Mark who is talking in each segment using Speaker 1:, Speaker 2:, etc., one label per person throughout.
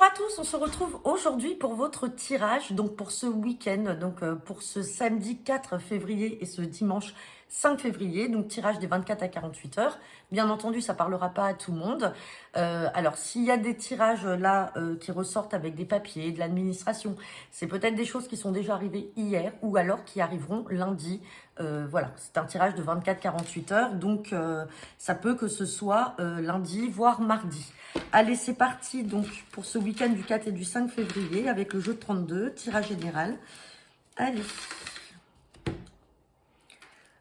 Speaker 1: à tous, on se retrouve aujourd'hui pour votre tirage, donc pour ce week-end, donc pour ce samedi 4 février et ce dimanche 5 février, donc tirage des 24 à 48 heures. Bien entendu, ça parlera pas à tout le monde. Alors, s'il y a des tirages là qui ressortent avec des papiers, de l'administration, c'est peut-être des choses qui sont déjà arrivées hier ou alors qui arriveront lundi. Voilà, c'est un tirage de 24-48 heures, donc ça peut que ce soit lundi, voire mardi. Allez, c'est parti donc pour ce week-end du 4 et du 5 février avec le jeu de 32, tirage général. Allez.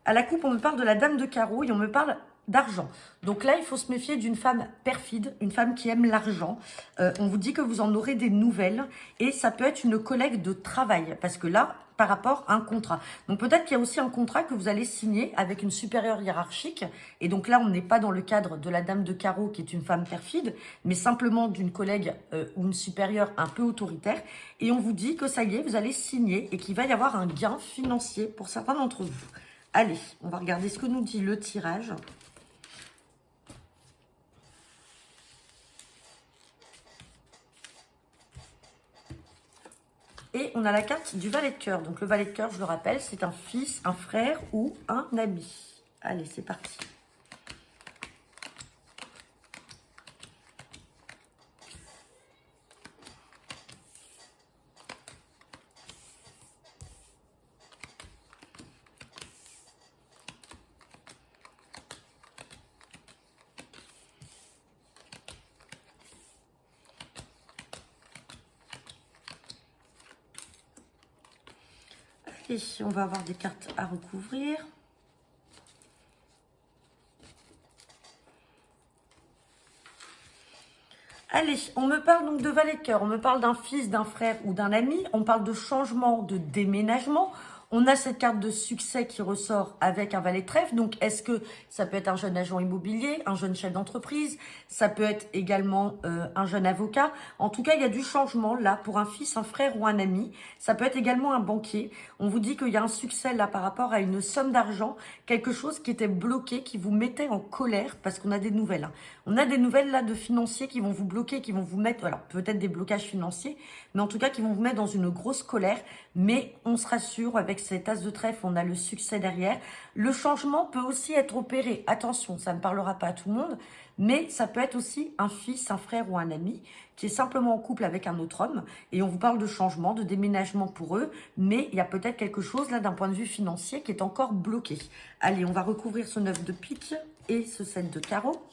Speaker 1: À la coupe, on me parle de la dame de carreau et on me parle d'argent. Donc là, il faut se méfier d'une femme perfide, une femme qui aime l'argent. On vous dit que vous en aurez des nouvelles et ça peut être une collègue de travail parce que là, par rapport à un contrat. Donc peut-être qu'il y a aussi un contrat que vous allez signer avec une supérieure hiérarchique. Et donc là, on n'est pas dans le cadre de la dame de carreau qui est une femme perfide, mais simplement d'une collègue ou une supérieure un peu autoritaire. Et on vous dit que ça y est, vous allez signer et qu'il va y avoir un gain financier pour certains d'entre vous. Allez, on va regarder ce que nous dit le tirage. Et on a la carte du valet de cœur. Donc le valet de cœur, je le rappelle, c'est un fils, un frère ou un ami. Allez, c'est parti. Ici, on va avoir des cartes à recouvrir. Allez, on me parle donc de valet de cœur, on me parle d'un fils, d'un frère ou d'un ami, on parle de changement, de déménagement. On a cette carte de succès qui ressort avec un valet de trèfle. Donc, est-ce que ça peut être un jeune agent immobilier, un jeune chef d'entreprise? Ça peut être également un jeune avocat. En tout cas, il y a du changement là pour un fils, un frère ou un ami. Ça peut être également un banquier. On vous dit qu'il y a un succès là par rapport à une somme d'argent, quelque chose qui était bloqué, qui vous mettait en colère parce qu'on a des nouvelles. On a des nouvelles là de financiers qui vont vous bloquer, qui vont vous mettre, alors peut-être des blocages financiers, mais en tout cas qui vont vous mettre dans une grosse colère. Mais on se rassure avec cet as de trèfle, on a le succès derrière. Le changement peut aussi être opéré. Attention, ça ne parlera pas à tout le monde, mais ça peut être aussi un fils, un frère ou un ami qui est simplement en couple avec un autre homme. Et on vous parle de changement, de déménagement pour eux, mais il y a peut-être quelque chose là d'un point de vue financier qui est encore bloqué. Allez, on va recouvrir ce 9 de pique et ce 7 de carreau.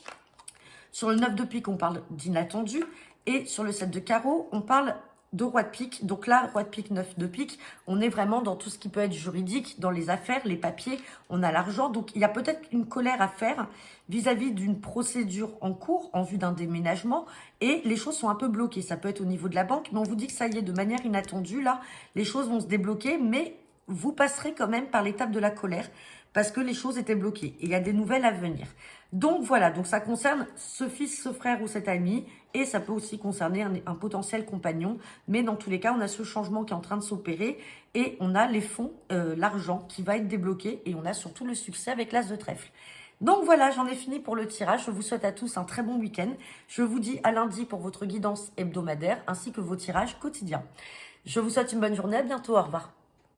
Speaker 1: Sur le 9 de pique, on parle d'inattendu. Et sur le 7 de carreau, on parle de roi de pique. Donc là, roi de pique, 9 de pique, on est vraiment dans tout ce qui peut être juridique, dans les affaires, les papiers, on a l'argent. Donc il y a peut-être une colère à faire vis-à-vis d'une procédure en cours en vue d'un déménagement et les choses sont un peu bloquées. Ça peut être au niveau de la banque, mais on vous dit que ça y est, de manière inattendue, là, les choses vont se débloquer, mais vous passerez quand même par l'étape de la colère parce que les choses étaient bloquées et il y a des nouvelles à venir. Donc voilà, donc ça concerne ce fils, ce frère ou cet ami et ça peut aussi concerner un potentiel compagnon. Mais dans tous les cas, on a ce changement qui est en train de s'opérer et on a les fonds, l'argent qui va être débloqué et on a surtout le succès avec l'as de trèfle. Donc voilà, j'en ai fini pour le tirage. Je vous souhaite à tous un très bon week-end. Je vous dis à lundi pour votre guidance hebdomadaire ainsi que vos tirages quotidiens. Je vous souhaite une bonne journée. À bientôt. Au revoir.